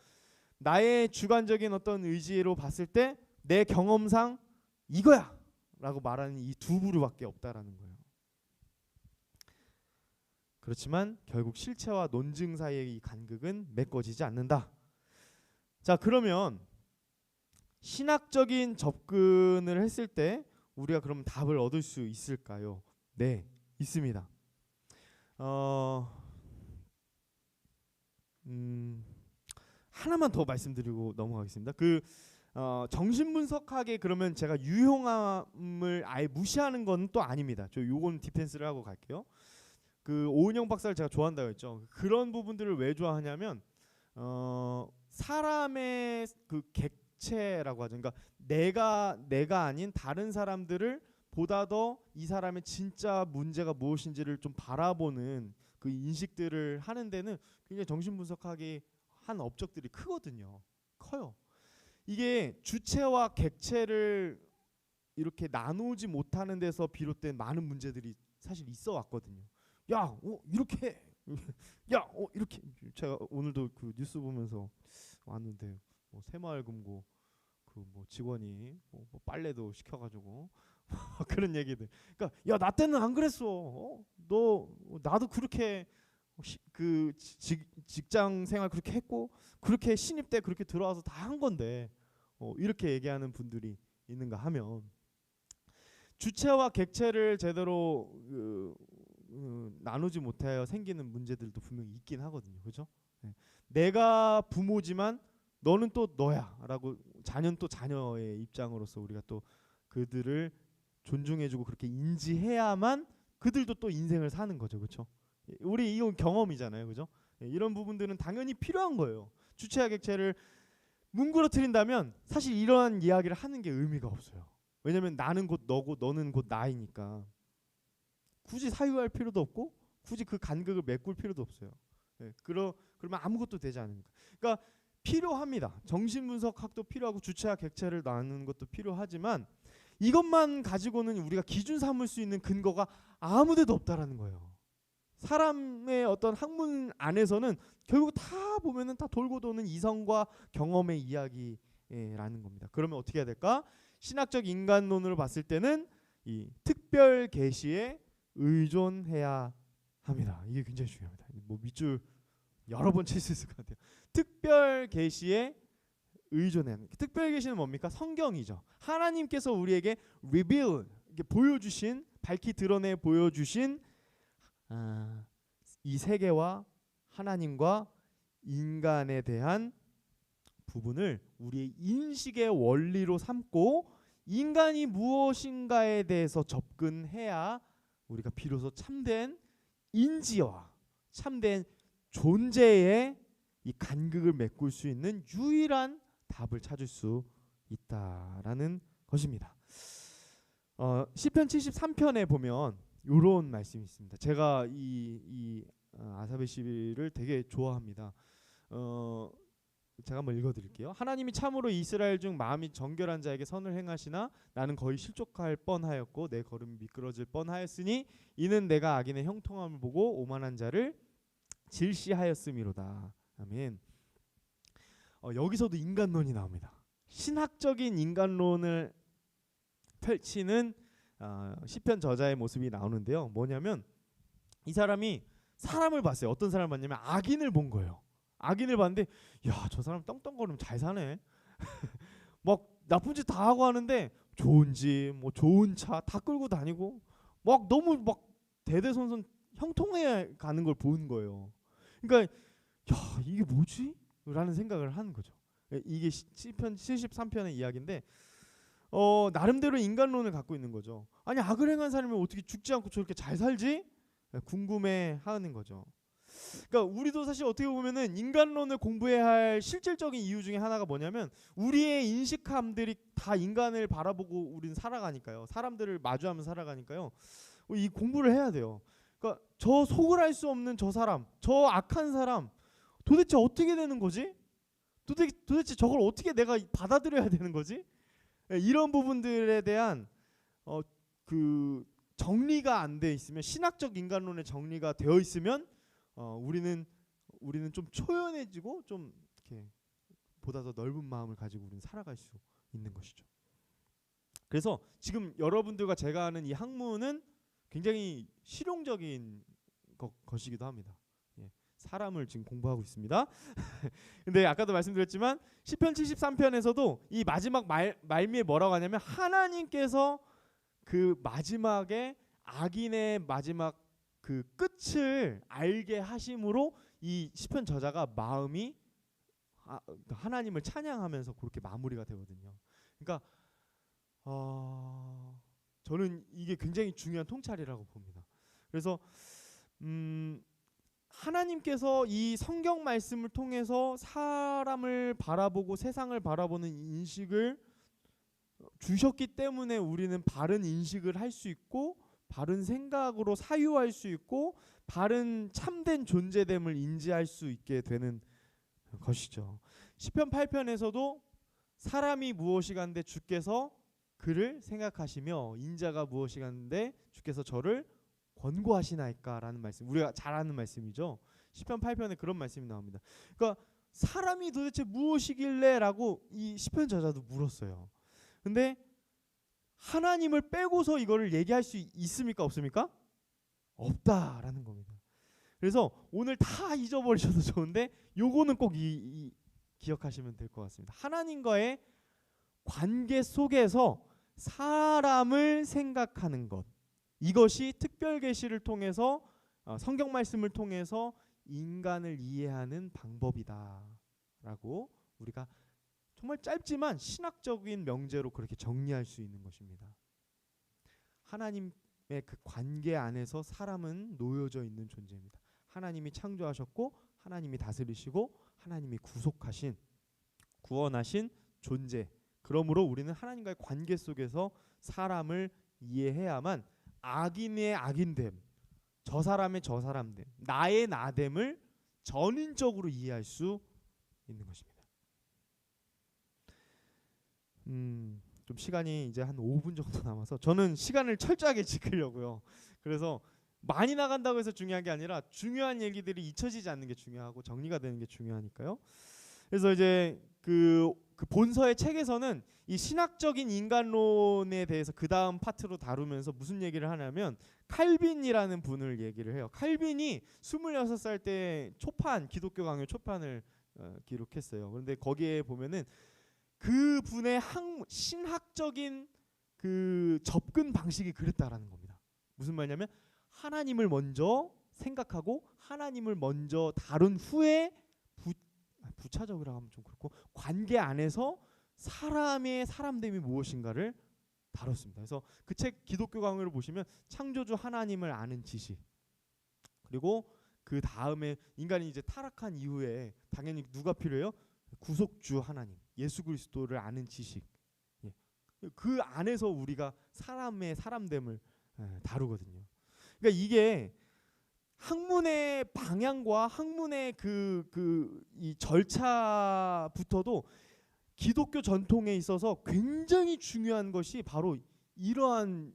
나의 주관적인 어떤 의지로 봤을 때 내 경험상 이거야 라고 말하는 이 두 부류밖에 없다라는 거예요. 그렇지만 결국 실체와 논증 사이의 이 간극은 메꿔지지 않는다. 자, 그러면 신학적인 접근을 했을 때 우리가 그럼 답을 얻을 수 있을까요? 네, 있습니다. 하나만 더 말씀드리고 넘어가겠습니다. 정신분석학에 그러면 제가 유용함을 아예 무시하는 건 또 아닙니다. 저 요건 디펜스를 하고 갈게요. 그 오은영 박사를 제가 좋아한다고 했죠. 그런 부분들을 왜 좋아하냐면 사람의 그 객체라고 하죠. 그러니까 내가 아닌 다른 사람들을 보다 더 이 사람의 진짜 문제가 무엇인지를 좀 바라보는 그 인식들을 하는 데는 굉장히 정신분석학이 한 업적들이 커요. 이게 주체와 객체를 이렇게 나누지 못하는 데서 비롯된 많은 문제들이 사실 있어 왔거든요. 이렇게 이렇게 제가 오늘도 그 뉴스 보면서 왔는데 새마을금고 그 직원이 빨래도 시켜가지고 그런 얘기들. 그러니까 나 때는 안 그랬어. 나도 그렇게 그 직장 생활 그렇게 했고 그렇게 신입 때 그렇게 들어와서 다 한 건데 이렇게 얘기하는 분들이 있는가 하면, 주체와 객체를 제대로 나누지 못하여 생기는 문제들도 분명히 있긴 하거든요. 그렇죠? 네. 내가 부모지만 너는 또 너야라고, 자녀는 또 자녀의 입장으로서 우리가 또 그들을 존중해주고 그렇게 인지해야만 그들도 또 인생을 사는 거죠. 그렇죠? 우리 이건 경험이잖아요. 그죠? 이런 부분들은 당연히 필요한 거예요. 주체와 객체를 뭉그러뜨린다면 사실 이러한 이야기를 하는 게 의미가 없어요. 왜냐면 나는 곧 너고 너는 곧 나이니까 굳이 사유할 필요도 없고 굳이 그 간극을 메꿀 필요도 없어요. 그러면 아무것도 되지 않으니까. 그러니까 필요합니다. 정신분석학도 필요하고 주체와 객체를 나누는 것도 필요하지만 이것만 가지고는 우리가 기준 삼을 수 있는 근거가 아무데도 없다라는 거예요. 사람의 어떤 학문 안에서는 결국 다 보면은 다 돌고 도는 이성과 경험의 이야기라는 겁니다. 그러면 어떻게 해야 될까? 신학적 인간론으로 봤을 때는 이 특별 계시에 의존해야 합니다. 이게 굉장히 중요합니다. 뭐 밑줄 여러 번 칠 수 있을 것 같아요. 특별 계시에 의존해야 합니다. 특별 계시는 뭡니까? 성경이죠. 하나님께서 우리에게 reveal, 보여주신, 밝히 드러내 보여주신 이 세계와 하나님과 인간에 대한 부분을 우리의 인식의 원리로 삼고 인간이 무엇인가에 대해서 접근해야 우리가 비로소 참된 인지와 참된 존재의 이 간극을 메꿀 수 있는 유일한 답을 찾을 수 있다라는 것입니다. 시편 73편에 보면 이런 말씀이 있습니다. 제가 이 아사베 시를 되게 좋아합니다. 제가 한번 읽어드릴게요. 하나님이 참으로 이스라엘 중 마음이 정결한 자에게 선을 행하시나 나는 거의 실족할 뻔하였고 내 걸음이 미끄러질 뻔하였으니 이는 내가 악인의 형통함을 보고 오만한 자를 질시하였음이로다. 아멘. 여기서도 인간론이 나옵니다. 신학적인 인간론을 펼치는 시편 저자의 모습이 나오는데요. 뭐냐면 이 사람이 사람을 봤어요. 어떤 사람을 봤냐면 악인을 본 거예요. 악인을 봤는데 야, 저 사람 떵떵거리면 잘 사네. 막 나쁜 짓 다 하고 하는데 좋은 집, 뭐 좋은 차 다 끌고 다니고 막 너무 막 대대손손 형통해 가는 걸 보는 거예요. 그러니까 야, 이게 뭐지? 라는 생각을 하는 거죠. 이게 시편 73편의 이야기인데 나름대로 인간론을 갖고 있는 거죠. 아니 악을 행한 사람이 어떻게 죽지 않고 저렇게 잘 살지? 궁금해하는 거죠. 그러니까 우리도 사실 어떻게 보면은 인간론을 공부해야 할 실질적인 이유 중에 하나가 뭐냐면 우리의 인식함들이 다 인간을 바라보고 우리는 살아가니까요. 사람들을 마주하면서 살아가니까요. 이 공부를 해야 돼요. 그러니까 저 속을 알 수 없는 저 사람, 저 악한 사람 도대체 어떻게 되는 거지? 도대체 저걸 어떻게 내가 받아들여야 되는 거지? 이런 부분들에 대한 그 정리가 안 돼 있으면 신학적 인간론의 정리가 되어 있으면 우리는 좀 초연해지고 좀 이렇게 보다 더 넓은 마음을 가지고 우리는 살아갈 수 있는 것이죠. 그래서 지금 여러분들과 제가 하는 이 학문은 굉장히 실용적인 것이기도 합니다. 예, 사람을 지금 공부하고 있습니다. 근데 아까도 말씀드렸지만 시편 73편에서도 이 마지막 말미에 뭐라고 하냐면 하나님께서 그 마지막에 악인의 마지막 그 끝을 알게 하심으로 이 시편 저자가 마음이 하나님을 찬양하면서 그렇게 마무리가 되거든요. 그러니까 저는 이게 굉장히 중요한 통찰이라고 봅니다. 그래서 하나님께서 이 성경 말씀을 통해서 사람을 바라보고 세상을 바라보는 인식을 주셨기 때문에 우리는 바른 인식을 할 수 있고 바른 생각으로 사유할 수 있고 바른 참된 존재됨을 인지할 수 있게 되는 것이죠. 시편 8편에서도 사람이 무엇이간데 주께서 그를 생각하시며 인자가 무엇이간데 주께서 저를 권고하시나이까라는 말씀, 우리가 잘 아는 말씀이죠. 시편 8편에 그런 말씀이 나옵니다. 그러니까 사람이 도대체 무엇이길래라고 이 시편 저자도 물었어요. 근데 하나님을 빼고서 이거를 얘기할 수 있습니까? 없습니까? 없다라는 겁니다. 그래서 오늘 다 잊어버리셔도 좋은데 요거는 꼭 기억하시면 될 것 같습니다. 하나님과의 관계 속에서 사람을 생각하는 것, 이것이 특별 계시를 통해서 성경 말씀을 통해서 인간을 이해하는 방법이다라고 우리가 정말 짧지만 신학적인 명제로 그렇게 정리할 수 있는 것입니다. 하나님의 그 관계 안에서 사람은 놓여져 있는 존재입니다. 하나님이 창조하셨고 하나님이 다스리시고 하나님이 구속하신 구원하신 존재. 그러므로 우리는 하나님과의 관계 속에서 사람을 이해해야만 악인의 악인됨, 저 사람의 저 사람됨, 나의 나됨을 전인적으로 이해할 수 있는 것입니다. 좀 시간이 이제 한 5분 정도 남아서 저는 시간을 철저하게 지키려고요. 그래서 많이 나간다고 해서 중요한 게 아니라 중요한 얘기들이 잊혀지지 않는 게 중요하고 정리가 되는 게 중요하니까요. 그래서 이제 그 그 본서의 책에서는 이 신학적인 인간론에 대해서 그 다음 파트로 다루면서 무슨 얘기를 하냐면 칼빈이라는 분을 얘기를 해요. 칼빈이 26살 때 초판, 기독교 강요 초판을 기록했어요. 그런데 거기에 보면은 그 분의 신학적인 그 접근 방식이 그랬다라는 겁니다. 무슨 말이냐면 하나님을 먼저 생각하고 하나님을 먼저 다룬 후에 부차적이라고 하면 좀 그렇고 관계 안에서 사람의 사람됨이 무엇인가를 다뤘습니다. 그래서 그 책 기독교 강요를 보시면 창조주 하나님을 아는 지식, 그리고 그 다음에 인간이 이제 타락한 이후에 당연히 누가 필요해요? 구속주 하나님, 예수 그리스도를 아는 지식. 예. 그 안에서 우리가 사람의 사람됨을 다루거든요. 그러니까 이게 학문의 방향과 학문의 이 절차부터도 기독교 전통에 있어서 굉장히 중요한 것이 바로 이러한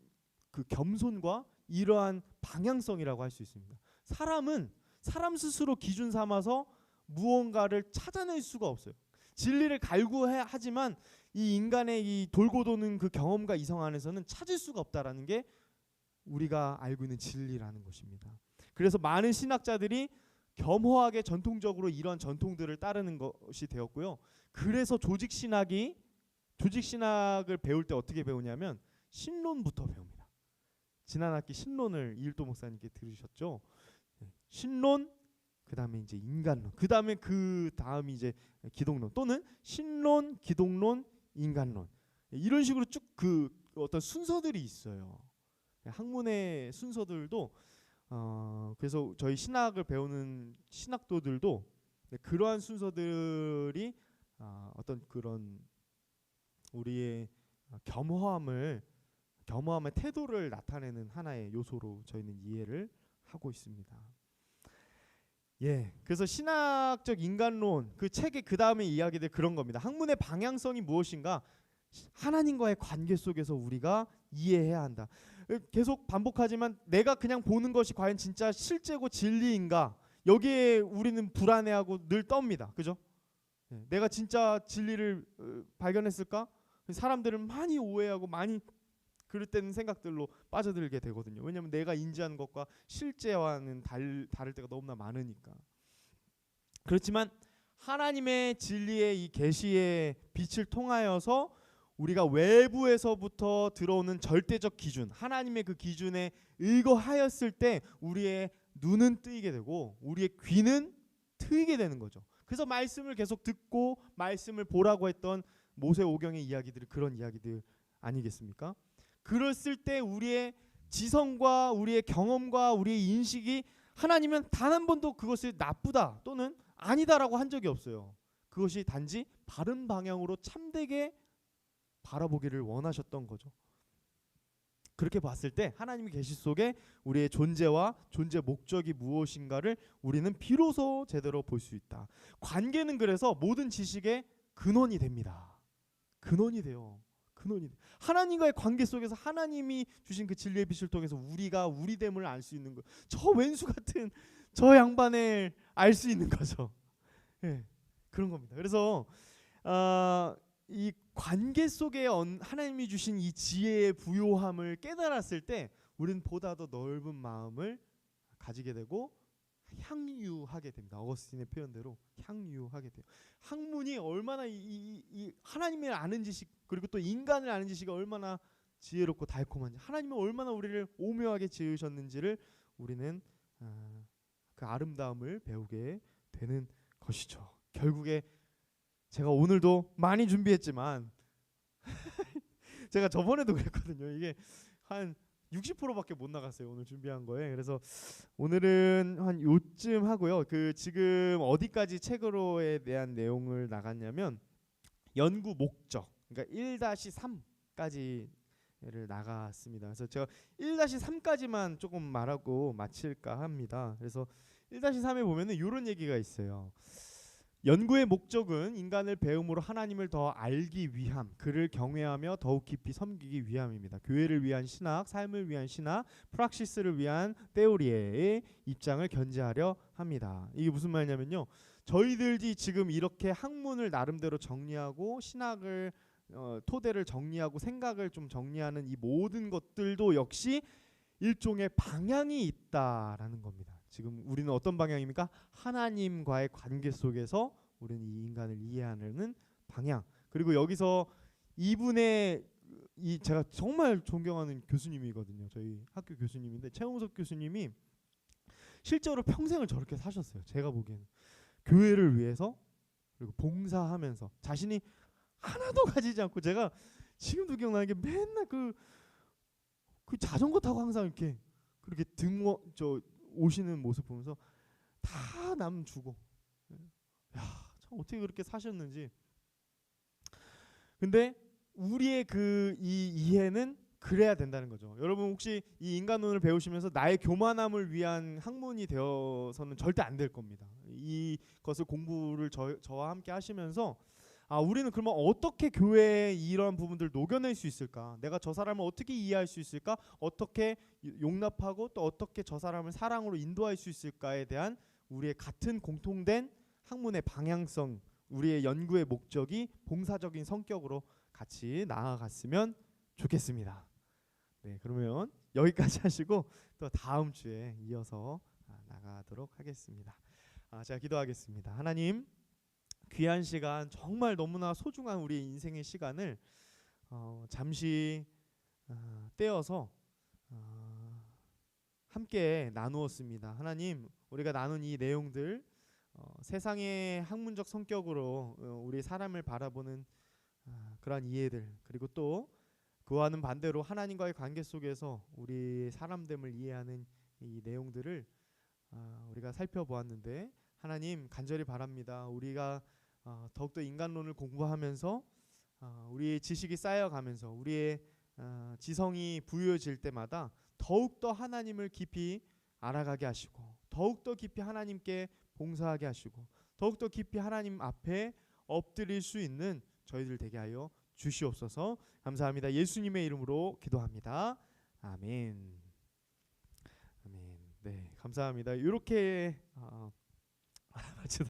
그 겸손과 이러한 방향성이라고 할 수 있습니다. 사람은 사람 스스로 기준 삼아서 무언가를 찾아낼 수가 없어요. 진리를 갈구하지만 이 인간의 이 돌고 도는 그 경험과 이성 안에서는 찾을 수가 없다라는 게 우리가 알고 있는 진리라는 것입니다. 그래서 많은 신학자들이 겸허하게 전통적으로 이런 전통들을 따르는 것이 되었고요. 그래서 조직 신학을 배울 때 어떻게 배우냐면 신론부터 배웁니다. 지난 학기 신론을 이일도 목사님께 들으셨죠? 신론, 그다음에 이제 인간론, 그다음에 이제 기독론, 또는 신론, 기독론, 인간론, 이런 식으로 쭉 그 어떤 순서들이 있어요. 학문의 순서들도 그래서 저희 신학을 배우는 신학도들도 그러한 순서들이 어떤 그런 우리의 겸허함의 태도를 나타내는 하나의 요소로 저희는 이해를 하고 있습니다. 예, 그래서 신학적 인간론 그 책의 그 다음에 이야기들 그런 겁니다. 학문의 방향성이 무엇인가? 하나님과의 관계 속에서 우리가 이해해야 한다. 계속 반복하지만 내가 그냥 보는 것이 과연 진짜 실제고 진리인가? 여기에 우리는 불안해하고 늘 떱니다. 그죠? 내가 진짜 진리를 발견했을까? 사람들은 많이 오해하고 많이 그럴 때는 생각들로 빠져들게 되거든요. 왜냐하면 내가 인지하는 것과 실제와는 다를 때가 너무나 많으니까. 그렇지만 하나님의 진리의 이 계시의 빛을 통하여서 우리가 외부에서부터 들어오는 절대적 기준, 하나님의 그 기준에 의거하였을 때 우리의 눈은 뜨이게 되고 우리의 귀는 트이게 되는 거죠. 그래서 말씀을 계속 듣고 말씀을 보라고 했던 모세오경의 이야기들이 그런 이야기들 아니겠습니까? 그랬을 때 우리의 지성과 우리의 경험과 우리의 인식이 하나님은 단 한 번도 그것을 나쁘다 또는 아니다라고 한 적이 없어요. 그것이 단지 바른 방향으로 참되게 바라보기를 원하셨던 거죠. 그렇게 봤을 때 하나님의 계시 속에 우리의 존재와 존재 목적이 무엇인가를 우리는 비로소 제대로 볼 수 있다. 관계는 그래서 모든 지식의 근원이 됩니다. 근원이 돼요. 하나님과의 관계 속에서 하나님이 주신 그 진리의 빛을 통해서 우리가 우리됨을 알 수 있는 거. 저 왼수 같은 저 양반을 알 수 있는 거죠. 예, 그런 겁니다. 그래서 이 관계 속에 하나님이 주신 이 지혜의 부요함을 깨달았을 때 우리는 보다 더 넓은 마음을 가지게 되고 향유하게 됩니다. 어거스틴의 표현대로 향유하게 돼요. 학문이 얼마나 이 하나님을 아는 지식 그리고 또 인간을 아는 지식이 얼마나 지혜롭고 달콤한지, 하나님은 얼마나 우리를 오묘하게 지으셨는지를 우리는 그 아름다움을 배우게 되는 것이죠. 결국에 제가 오늘도 많이 준비했지만 제가 저번에도 그랬거든요. 이게 한 60%밖에 못 나갔어요. 오늘 준비한 거에. 그래서 오늘은 한 요쯤 하고요. 그 지금 어디까지 책으로에 대한 내용을 나갔냐면 연구 목적, 그러니까 1-3까지를 나갔습니다. 그래서 제가 1-3까지만 조금 말하고 마칠까 합니다. 그래서 1-3에 보면은 이런 얘기가 있어요. 연구의 목적은 인간을 배움으로 하나님을 더 알기 위함, 그를 경외하며 더욱 깊이 섬기기 위함입니다. 교회를 위한 신학, 삶을 위한 신학, 프락시스를 위한 테오리의 입장을 견지하려 합니다. 이게 무슨 말이냐면요, 저희들이 지금 이렇게 학문을 나름대로 정리하고 신학을 토대를 정리하고 생각을 좀 정리하는 이 모든 것들도 역시 일종의 방향이 있다라는 겁니다. 지금 우리는 어떤 방향입니까? 하나님과의 관계 속에서 우리는 이 인간을 이해하는 방향. 그리고 여기서 이분의 이 제가 정말 존경하는 교수님이거든요. 저희 학교 교수님인데 최홍석 교수님이 실제로 평생을 저렇게 사셨어요. 제가 보기에는 교회를 위해서 그리고 봉사하면서 자신이 하나도 가지지 않고, 제가 지금도 기억나는 게 맨날 그 자전거 타고 항상 이렇게 그렇게 저 오시는 모습 보면서 다 남 주고, 야, 참 어떻게 그렇게 사셨는지. 근데 우리의 이 이해는 그래야 된다는 거죠. 여러분 혹시 이 인간론을 배우시면서 나의 교만함을 위한 학문이 되어서는 절대 안 될 겁니다. 이것을 공부를 저와 함께 하시면서 우리는 그러면 어떻게 교회에 이런 부분들을 녹여낼 수 있을까? 내가 저 사람을 어떻게 이해할 수 있을까? 어떻게 용납하고 또 어떻게 저 사람을 사랑으로 인도할 수 있을까에 대한 우리의 같은 공통된 학문의 방향성, 우리의 연구의 목적이 봉사적인 성격으로 같이 나아갔으면 좋겠습니다. 네, 그러면 여기까지 하시고 또 다음 주에 이어서 나가도록 하겠습니다. 제가 기도하겠습니다. 하나님, 귀한 시간, 정말 너무나 소중한 우리 인생의 시간을 잠시 떼어서 함께 나누었습니다. 하나님, 우리가 나눈 이 내용들 세상의 학문적 성격으로 우리 사람을 바라보는 그러한 이해들, 그리고 또 그와는 반대로 하나님과의 관계 속에서 우리 사람됨을 이해하는 이 내용들을 우리가 살펴보았는데, 하나님 간절히 바랍니다. 우리가 더욱더 인간론을 공부하면서 우리의 지식이 쌓여가면서 우리의 지성이 부유해질 때마다 더욱더 하나님을 깊이 알아가게 하시고, 더욱더 깊이 하나님께 봉사하게 하시고, 더욱더 깊이 하나님 앞에 엎드릴 수 있는 저희들 되게 하여 주시옵소서. 감사합니다. 예수님의 이름으로 기도합니다. 아멘. 아멘. 네, 감사합니다. 이렇게